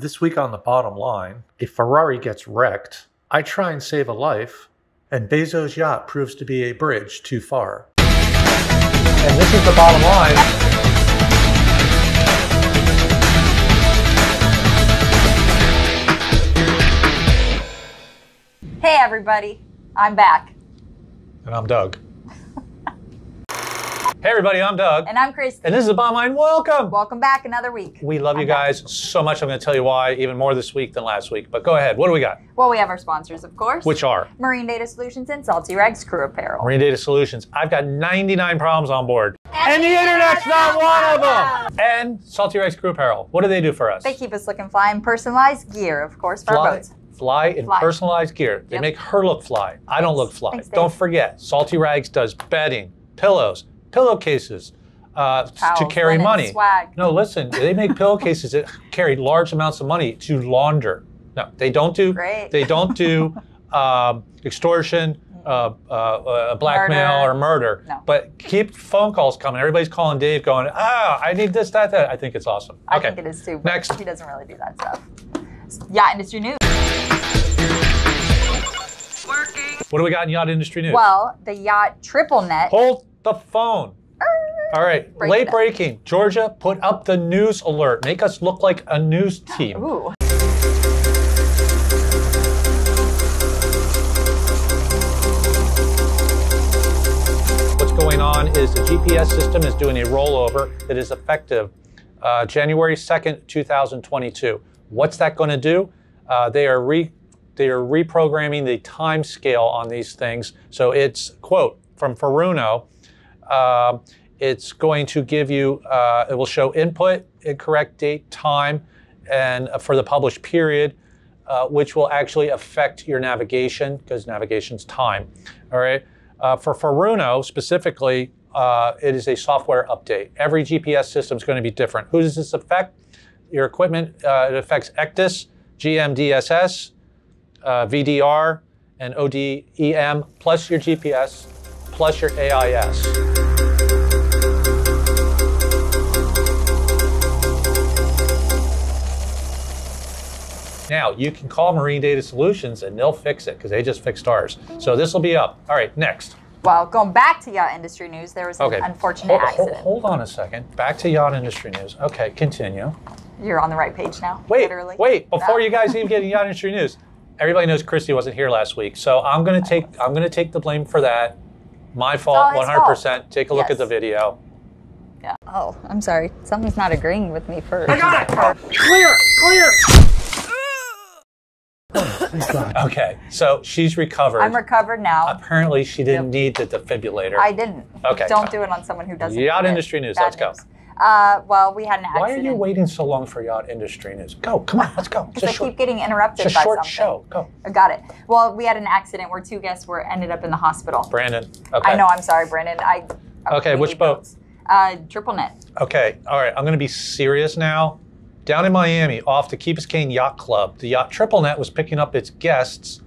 This week on The Bottom Line, a Ferrari gets wrecked, I try and save a life, and Bezos' yacht proves to be a bridge too far. And this is The Bottom Line. Hey everybody, I'm back. And I'm Doug. Hey everybody, I'm Doug. And I'm Christy. And this is The Bottom Line. Welcome! Welcome back another week. We love you guys so much. I'm going to tell you why even more this week than last week. But go ahead. What do we got? Well, we have our sponsors, of course. Which are? Marine Data Solutions and Saltee Crew Apparel. Marine Data Solutions. I've got 99 problems on board. And the internet's not one of them! And Saltee Crew Apparel. What do they do for us? They keep us looking fly in personalized gear, of course, for our boats. Fly in personalized gear. They make her look fly. I don't look fly. Thanks, don't forget, Saltee Rags does bedding, pillows, pillowcases, Towels, to carry linen, money. Swag. No, listen, they make pillowcases that carry large amounts of money to launder. No, they don't do. Great. They don't do extortion, blackmail, or murder. No. But keep phone calls coming. Everybody's calling Dave, going, I need this, that. I think it's awesome. Okay. I think it is too. But Next. He doesn't really do that stuff. Yacht industry news. What do we got in yacht industry news? Well, the yacht triple net. Hold the phone. All right, late breaking. Georgia put up the news alert. Make us look like a news team. Ooh. What's going on is the GPS system is doing a rollover that is effective January 2nd, 2022. What's that going to do? They are reprogramming the time scale on these things. So it's, quote, from Faruno, it's going to give you, it will show input, correct date, time, and for the published period, which will actually affect your navigation, because navigation's time, all right? For Faruno specifically, it is a software update. Every GPS system is going to be different. Who does this affect? Your equipment, it affects ECDIS, GMDSS, VDR, and ODEM, plus your GPS, plus your AIS. Now, you can call Marine Data Solutions and they'll fix it because they just fixed ours. So this will be up. All right, next. Well, going back to yacht industry news, there was an unfortunate accident. Hold on a second. Back to yacht industry news. Okay, continue. You're on the right page now, wait, literally. Wait, before you guys even get in yacht industry news, everybody knows Christy wasn't here last week, so I'm gonna take the blame for that. My fault, 100%. Take a look at the video. Yeah. Oh, I'm sorry. Something's not agreeing with me first. I got it! Clear! Okay, so she's recovered. I'm recovered now. Apparently, she didn't need the defibrillator. I didn't. Okay. Don't do it on someone who doesn't. Yacht industry news. Let's go. Well, we had an accident. Why are you waiting so long for yacht industry news? Go, come on, let's go. Because I keep getting interrupted by something. It's a short show. Go. I got it. Well, we had an accident where two guests ended up in the hospital. Brandon. Okay. I know. I'm sorry, Brandon. Okay. Which boat? Triple net. Okay. All right. I'm going to be serious now. Down in Miami, off the Key Biscayne Yacht Club, the Yacht Triple Net was picking up its guests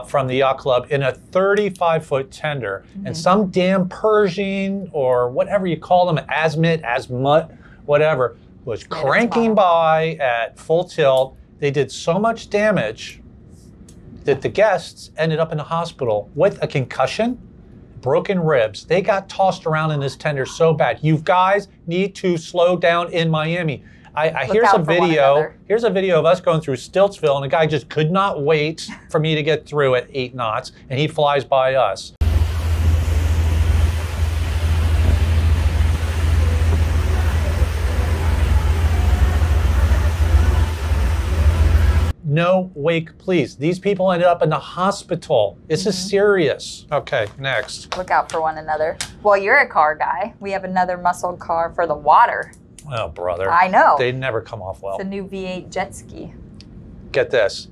from the yacht club in a 35-foot tender. And some damn Persian or whatever you call them, Azmut, whatever, was cranking by at full tilt. They did so much damage that the guests ended up in the hospital with a concussion, broken ribs. They got tossed around in this tender so bad. You guys need to slow down in Miami. Here's a video. Here's a video of us going through Stiltsville, and the guy just could not wait for me to get through at 8 knots, and he flies by us. No wake, please. These people ended up in the hospital. This is serious. Okay, next. Look out for one another. Well, you're a car guy. We have another muscled car for the water. Oh, brother. I know. They never come off well. It's a new V8 jet ski. Get this.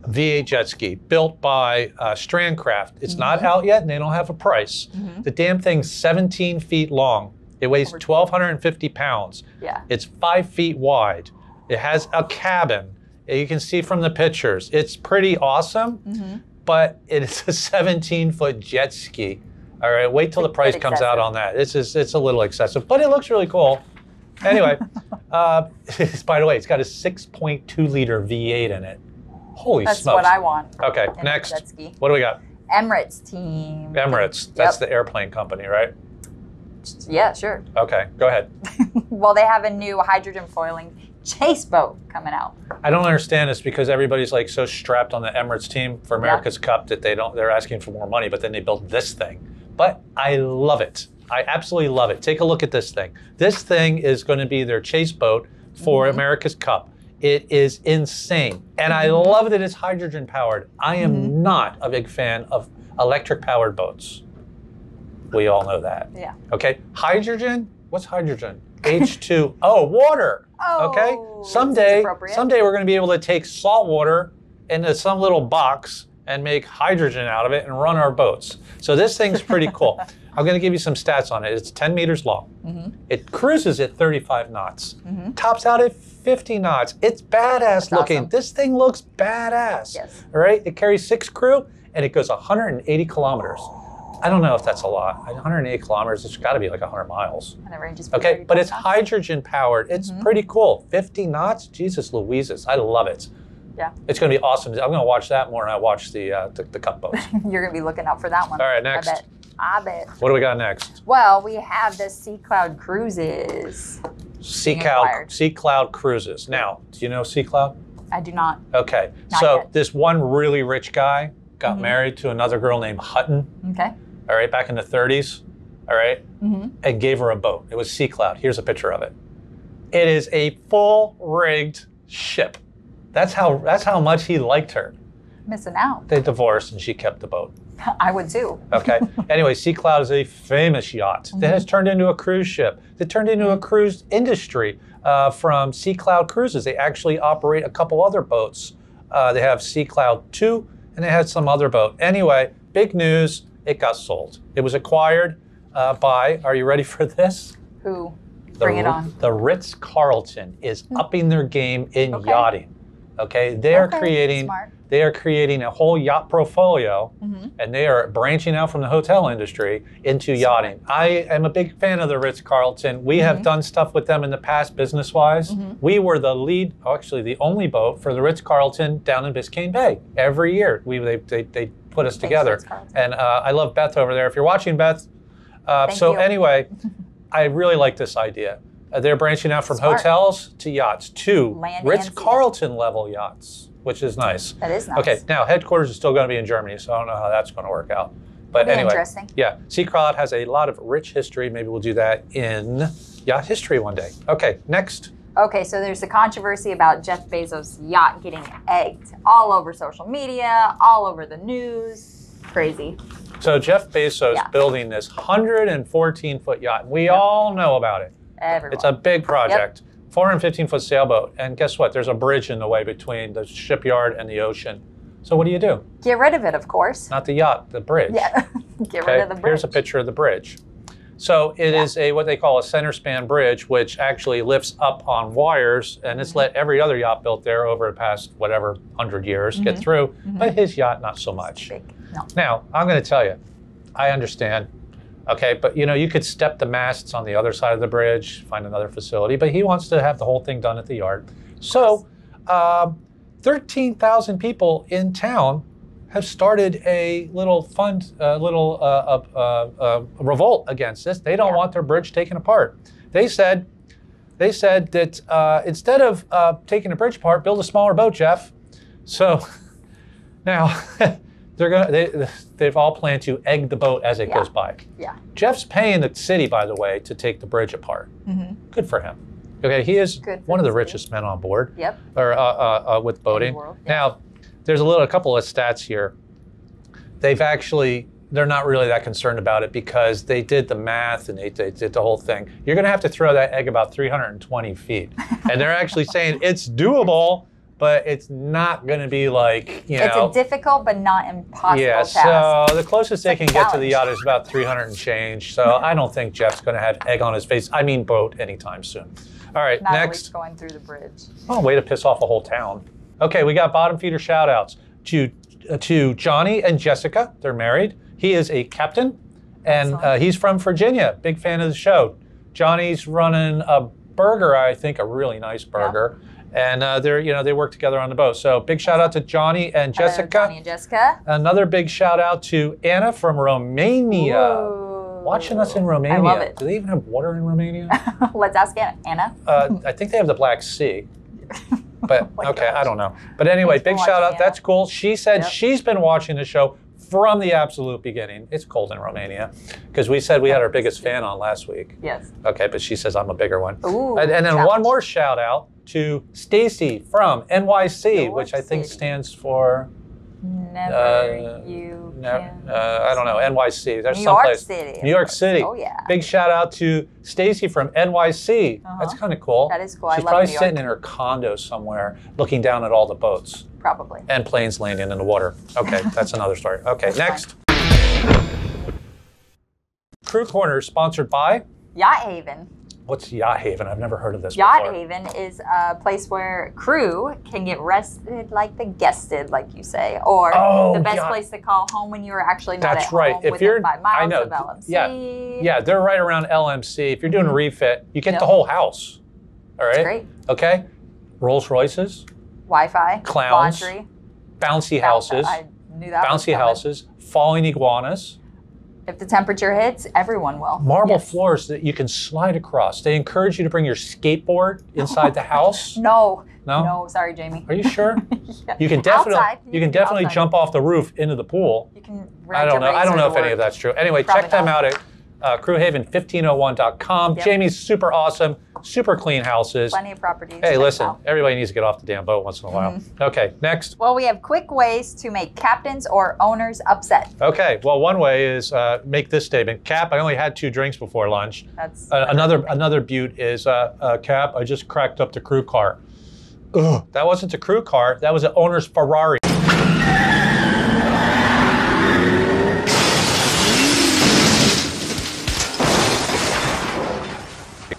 V8 jet ski built by Strandcraft. It's not out yet and they don't have a price. The damn thing's 17 feet long. It weighs 1,250 pounds. Yeah. It's 5 feet wide. It has a cabin. You can see from the pictures. It's pretty awesome, but it's a 17-foot jet ski. All right, wait till the price comes out on that. It's a little excessive, but it looks really cool. Anyway, By the way, it's got a 6.2 liter V8 in it. Holy That's smokes. what I want. Okay, in a next. jet ski. What do we got? Emirates team. Emirates. That's the airplane company, right? Yeah, sure. Okay, go ahead. Well, they have a new hydrogen foiling chase boat coming out. I don't understand this because everybody's like so strapped on the Emirates team for America's Cup that they're asking for more money, but then they built this thing. But I love it. I absolutely love it. Take a look at this thing. This thing is going to be their chase boat for America's Cup. It is insane. And I love that it's hydrogen powered. I am not a big fan of electric powered boats. We all know that. Yeah. Okay. Hydrogen? What's hydrogen? H2. Oh, water. Oh, okay. Someday we're going to be able to take salt water into some little box and make hydrogen out of it and run our boats. So this thing's pretty cool. I'm going to give you some stats on it. It's 10 meters long. It cruises at 35 knots. Tops out at 50 knots. It's badass looking. Awesome. This thing looks badass. Yes. All right. It carries 6 crew and it goes 180 kilometers. I don't know if that's a lot. 180 kilometers, it's got to be like 100 miles. And the range is okay, but it's hydrogen powered. It's pretty cool. 50 knots, Jesus Louises, I love it. Yeah. It's going to be awesome. I'm going to watch that more than I watch the cup boats. You're going to be looking out for that one. All right, next. I bet. What do we got next? Well, we have the Sea Cloud Cruises. Sea Cloud Cruises. Now, do you know Sea Cloud? I do not. Okay, Not so yet. this one really rich guy got married to another girl named Hutton. Okay. All right, back in the 30s, all right, and gave her a boat. It was Sea Cloud. Here's a picture of it. It is a full rigged ship. That's how much he liked her. Missing out. They divorced and she kept the boat. I would too. Okay. Anyway, Sea Cloud is a famous yacht that has turned into a cruise ship. That turned into a cruise industry from Sea Cloud Cruises. They actually operate a couple other boats. They have Sea Cloud 2 and they had some other boat. Anyway, big news. It got sold. It was acquired by, are you ready for this? Who? Bring it on. The Ritz-Carlton is upping their game in yachting. Okay, they are creating a whole yacht portfolio, and they are branching out from the hotel industry into yachting. I am a big fan of the Ritz-Carlton. We have done stuff with them in the past, business-wise. We were the lead, actually the only boat for the Ritz-Carlton down in Biscayne Bay. Every year, they put us together. And I love Beth over there. If you're watching, Beth. Anyway, I really like this idea. They're branching out from hotels to yachts, to Ritz-Carlton level yachts, which is nice. That is nice. Okay, now headquarters is still going to be in Germany, so I don't know how that's going to work out. But anyway, interesting. Yeah, Sea Cloud has a lot of rich history. Maybe we'll do that in yacht history one day. Okay, next. Okay, so there's a controversy about Jeff Bezos' yacht getting egged all over social media, all over the news. Crazy. So Jeff Bezos building this 114-foot yacht. We all know about it. Everyone. It's a big project. 415-foot sailboat. And guess what? There's a bridge in the way between the shipyard and the ocean. So what do you do? Get rid of it, of course. Not the yacht, the bridge. Yeah, get rid of the bridge. Here's a picture of the bridge. So it is what they call a center span bridge, which actually lifts up on wires, and it's let every other yacht built there over the past, whatever, 100 years get through, but his yacht, not so much. Big. No. Now, I'm going to tell you, I understand, okay, but you could step the masts on the other side of the bridge, find another facility, but he wants to have the whole thing done at the yard. So 13,000 people in town have started a little revolt against this. They don't want their bridge taken apart. They said that instead of taking the bridge apart, build a smaller boat, Jeff. So now they've all planned to egg the boat as it goes by. Yeah. Jeff's paying the city, by the way, to take the bridge apart. Good for him. Okay, he is one of the richest men on board. Yep. Or with boating. Now, there's a couple of stats here. They're not really that concerned about it because they did the math and they did the whole thing. You're going to have to throw that egg about 320 feet. And they're actually saying it's doable, but it's not going to be like, It's a difficult but not impossible task. So the closest they can get to the yacht is about 300 and change. So I don't think Jeff's going to have egg on his face. I mean boat anytime soon. All right, not next. Not going through the bridge. Oh, way to piss off a whole town. Okay, we got bottom feeder shout outs to Johnny and Jessica. They're married. He is a captain and he's from Virginia. Big fan of the show. Johnny's running a burger, I think, a really nice burger. Yeah. And they work together on the boat. So big shout out to Johnny and Jessica. Johnny and Jessica. Another big shout out to Anna from Romania. Ooh. Watching us in Romania. I love it. Do they even have water in Romania? Let's ask Anna. I think they have the Black Sea. But Oh okay, I don't know. But anyway, big shout out. That's cool. She said she's been watching the show from the absolute beginning. It's cold in Romania because we said we had our biggest fan on last week. Yes. Okay, but she says I'm a bigger one. Ooh, and then one more shout out to Stacy from NYC, which I think stands for Never you can. I don't know, NYC. There's New York someplace. City. New York City. Oh yeah. Big shout out to Stacy from NYC. That's kind of cool. That is cool. She's probably sitting in her condo somewhere looking down at all the boats. Probably. And planes landing in the water. Okay, that's another story. Okay, next. Crew Corner is sponsored by Yacht Haven. What's Yacht Haven? I've never heard of this Yacht before. Haven is a place where crew can get rested like the guested, like you say, or the best place to call home when you are actually not at home within 5 miles of LMC. Yeah, they're right around LMC. If you're doing a refit, you get the whole house. All right? That's great. Okay? Rolls Royces. Wi-Fi. Clowns. Laundry. Bouncy houses. I knew that bouncy houses. Falling iguanas. If the temperature hits, everyone will. Marble floors that you can slide across. They encourage you to bring your skateboard inside the house. No. No? No, sorry, Jamie. Are you sure? Yeah. You can definitely Outside. jump off the roof into the pool. You can I don't know if any of that's true. Anyway, check them out at crewhaven1501.com. Yep. Jamie's super awesome, super clean houses. Plenty of properties. Hey, listen, everybody needs to get off the damn boat once in a while. Okay, next. Well, we have quick ways to make captains or owners upset. Okay, well, one way is make this statement. Cap, I only had 2 drinks before lunch. That's another beaut is, Cap, I just cracked up the crew car. Ugh, that wasn't a crew car, that was an owner's Ferrari.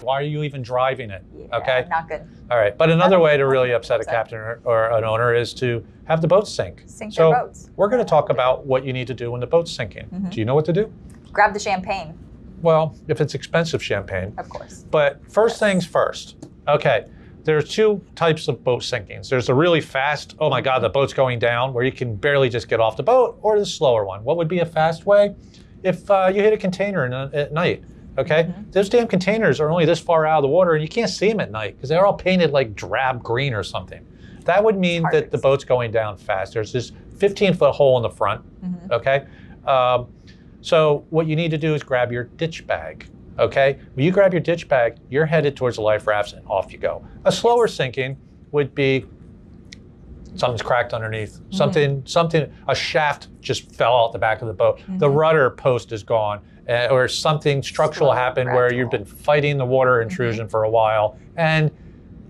Why are you even driving it? Yeah, okay, not good. All right, but another way to really upset a captain or an owner is to have the boat sink. Sink their boats. We're going to talk about what you need to do when the boat's sinking. Do you know what to do? Grab the champagne. Well, if it's expensive champagne. Of course. But first things first. Okay, there's 2 types of boat sinkings. There's a really fast, oh my God, the boat's going down, where you can barely just get off the boat, or the slower one. What would be a fast way? If you hit a container at night. Okay, those damn containers are only this far out of the water and you can't see them at night because they're all painted like drab green or something. That would mean that the boat's going down fast. There's this 15-foot hole in the front, okay? So what you need to do is grab your ditch bag, okay? When you grab your ditch bag, you're headed towards the life rafts and off you go. A slower sinking would be something's cracked underneath, a shaft just fell out the back of the boat, the rudder post is gone, or something structural happened where you've been fighting the water intrusion for a while and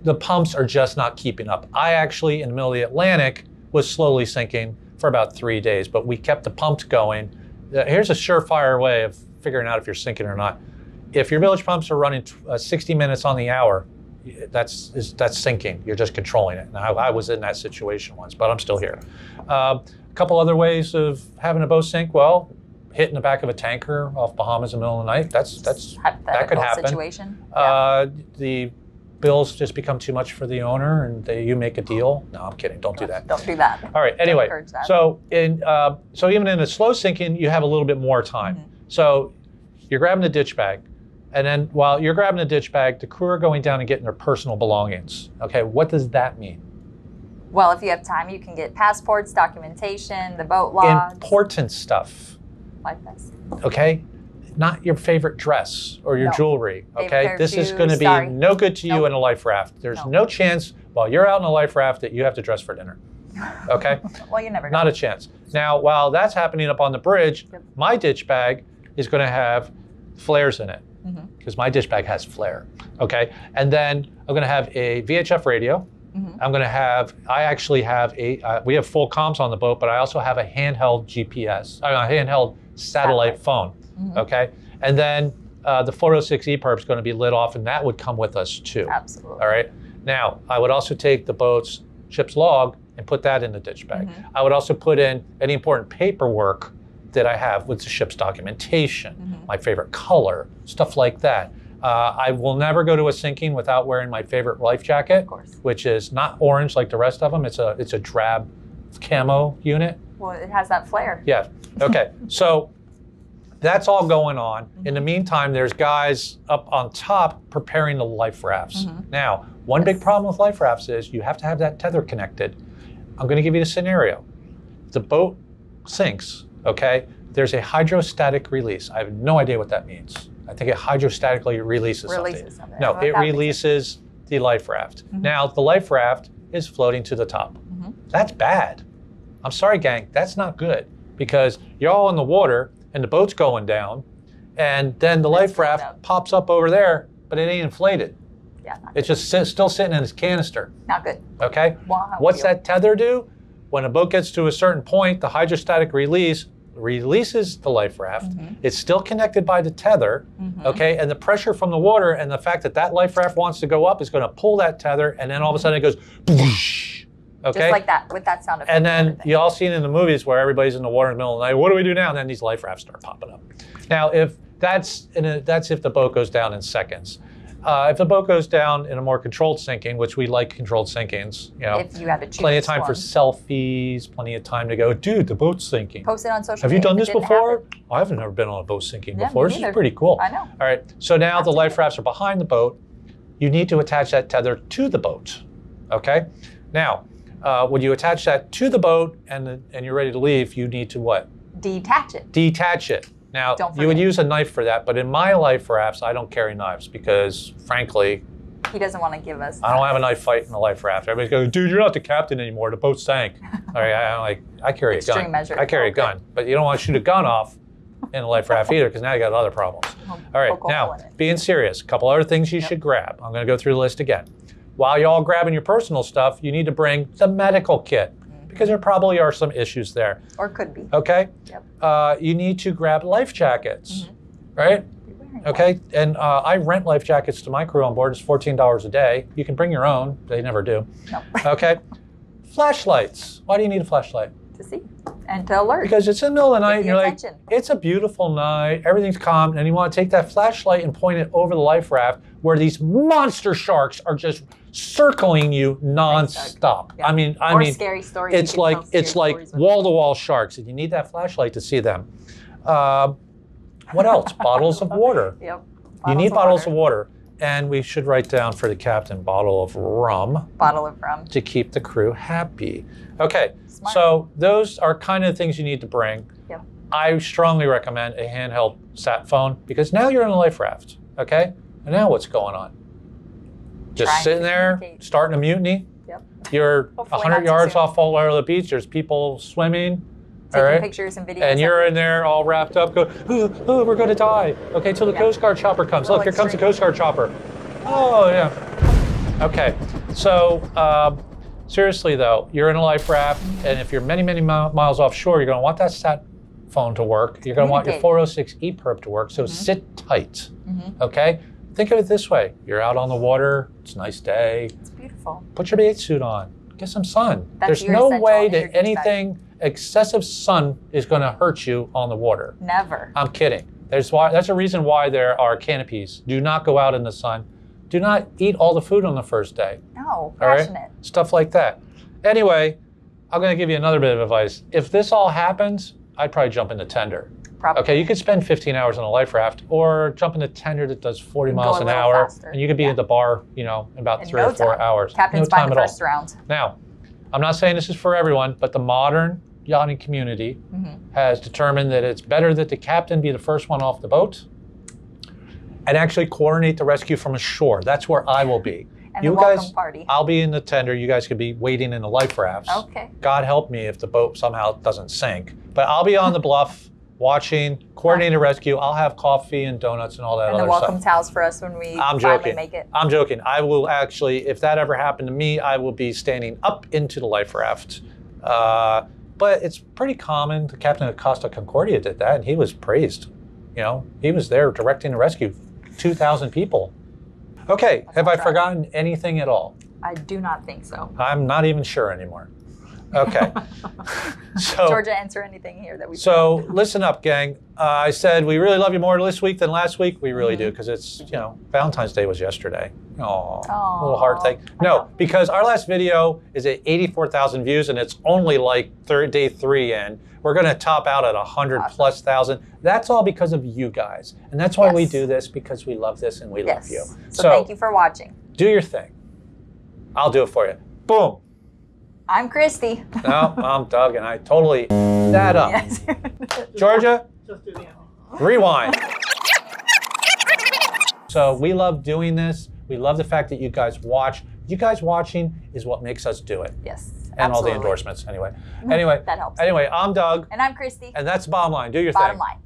the pumps are just not keeping up. I actually, in the middle of the Atlantic, was slowly sinking for about 3 days, but we kept the pumps going. Here's a surefire way of figuring out if you're sinking or not. If your bilge pumps are running 60 minutes on the hour, that's sinking. You're just controlling it. Now, I was in that situation once, but I'm still here. A couple other ways of having a boat sink, well, hitting the back of a tanker off Bahamas in the middle of the night, that could happen. Situation. The bills just become too much for the owner and you make a deal. No, I'm kidding, don't do that. Don't do that. All right, anyway, so even in a slow sinking, you have a little bit more time. So you're grabbing the ditch bag, and then while you're grabbing the ditch bag, the crew are going down and getting their personal belongings. Okay, what does that mean? Well, if you have time, you can get passports, documentation, the boat logs. Important stuff. Like this. Okay? Not your favorite dress or your jewelry. Okay? This is going to be no good to you in a life raft. There's no chance while you're out in a life raft that you have to dress for dinner. Okay? Well, you never know. Not a chance. Now, while that's happening up on the bridge, my ditch bag is going to have flares in it because my ditch bag has flare. Okay? And then I'm going to have a VHF radio. I'm going to have, we have full comms on the boat, but I also have a handheld GPS, a handheld satellite phone, okay? And then the 406 EPIRB is going to be lit off, and that would come with us too. Absolutely. All right? Now, I would also take the boat's ship's log and put that in the ditch bag. I would also put in any important paperwork that I have with the ship's documentation, my favorite color, stuff like that. I will never go to a sinking without wearing my favorite life jacket, which is not orange like the rest of them. It's a drab camo unit. Well, it has that flare. Yeah. Okay. So that's all going on. In the meantime, there's guys up on top preparing the life rafts. Now, one big problem with life rafts is you have to have that tether connected. I'm going to give you the scenario. The boat sinks, okay? There's a hydrostatic release. I have no idea what that means. I think it hydrostatically releases something. No, it releases the life raft. Now, the life raft is floating to the top. That's bad. I'm sorry, gang, that's not good, because you're all in the water and the boat's going down, and then the life raft pops up over there, but it ain't inflated. Yeah, it's just still sitting in its canister. Not good. Okay? What's that tether do? When a boat gets to a certain point, the hydrostatic release releases the life raft. It's still connected by the tether, okay? And the pressure from the water and the fact that that life raft wants to go up is going to pull that tether, and then all of a sudden it goes, okay? Just like that, with that sound effect. And then you all seen in the movies where everybody's in the water in the middle of the night. What do we do now? And then these life rafts start popping up. Now, if that's if the boat goes down in seconds. If the boat goes down in a more controlled sinking, which we like controlled sinkings, you know, if you have to choose plenty of time for selfies, plenty of time to go, dude, the boat's sinking. Post it on social media. Have you done this before? I haven't never been on a boat sinking before. This is pretty cool. I know. All right. So now the life rafts are behind the boat. You need to attach that tether to the boat. Okay. Now, when you attach that to the boat and you're ready to leave, you need to what? Detach it. Detach it. Now, you would use a knife for that, but in my life rafts, I don't carry knives because, frankly, he doesn't want to give us. I don't have a knife fight in a life raft. Everybody's going, dude, you're not the captain anymore. The boat sank. All right, I carry a gun. I carry a gun, but you don't want to shoot a gun off in a life raft either, because now you got other problems. All right, now, being serious, a couple other things you should grab. I'm going to go through the list again. While you're all grabbing your personal stuff, you need to bring the medical kit, because there probably are some issues there. Or could be. Okay? Yep. You need to grab life jackets, right? Okay, and I rent life jackets to my crew on board. It's $14 a day. You can bring your own. They never do. No. Okay? Flashlights. Why do you need a flashlight? To see and to alert. Because it's in the middle of the night and you're like, it's a beautiful night, everything's calm, and you want to take that flashlight and point it over the life raft where these monster sharks are just circling you non-stop. Yeah. I mean, scary stories. It's like wall-to-wall sharks, and you need that flashlight to see them. What else? Bottles of water. Yep. You need bottles of water. And we should write down for the captain, bottle of rum. Bottle of rum. To keep the crew happy. Okay, so those are kind of the things you need to bring. Yep. I strongly recommend a handheld sat phone, because now you're in a life raft, okay? And now what's going on? Just sitting there, starting a mutiny. Yep. You're 100 yards off Rollover the beach. There's people swimming. Taking pictures and videos. And you're in there all wrapped up, going, oh, we're going to die. Okay, till the Coast Guard chopper comes. Look, here comes the Coast Guard chopper. Oh, yeah. Okay, so seriously though, you're in a life raft, and if you're many, many miles offshore, you're going to want that sat phone to work. You're going to want your 406 EPIRB to work, so sit tight, okay? Think of it this way. You're out on the water. It's a nice day. It's beautiful. Put your bathing suit on. Get some sun. There's no way that anything excessive sun is going to hurt you on the water. Never. I'm kidding. That's a reason why there are canopies. Do not go out in the sun. Do not eat all the food on the first day. No, ration it. Stuff like that. Anyway, I'm going to give you another bit of advice. If this all happens, I'd probably jump into tender. Probably. Okay, you could spend 15 hours on a life raft, or jump into tender that does 40 miles an hour, and you could be at the bar, you know, in about 3 or 4 hours. Captain's by the first round. Now, I'm not saying this is for everyone, but the modern yachting community has determined that it's better that the captain be the first one off the boat and actually coordinate the rescue from ashore. That's where I will be. And you guys, party. I'll be in the tender. You guys could be waiting in the life rafts. Okay. God help me if the boat somehow doesn't sink. But I'll be on the bluff, watching, coordinating a rescue. I'll have coffee and donuts and all that other stuff. And the welcome towels for us when we finally make it. I'm joking. I will actually, if that ever happened to me, I will be standing up into the life raft. But it's pretty common. The captain of Costa Concordia did that, and he was praised. You know, he was there directing the rescue, 2,000 people. Okay, have I forgotten anything at all? I do not think so. I'm not even sure anymore. Okay. So, Georgia, answer anything here that we. So listen up, gang. I said we really love you more this week than last week. We really do, because it's, you know, Valentine's Day was yesterday. Oh, little heart thing. No, because our last video is at 84,000 views, and it's only like day 3 in. We're going to top out at 100,000+. That's all because of you guys, and that's why we do this, because we love this and we love you. So thank you for watching. Do your thing. I'll do it for you. Boom. I'm Christy. No, I'm Doug, and I totally that up. Yes. Georgia, rewind. So we love doing this. We love the fact that you guys watch. You guys watching is what makes us do it. Yes, and all the endorsements, anyway. Anyway, that helps. Anyway, I'm Doug. And I'm Christy. And that's the bottom line. Do your thing. Bottom line.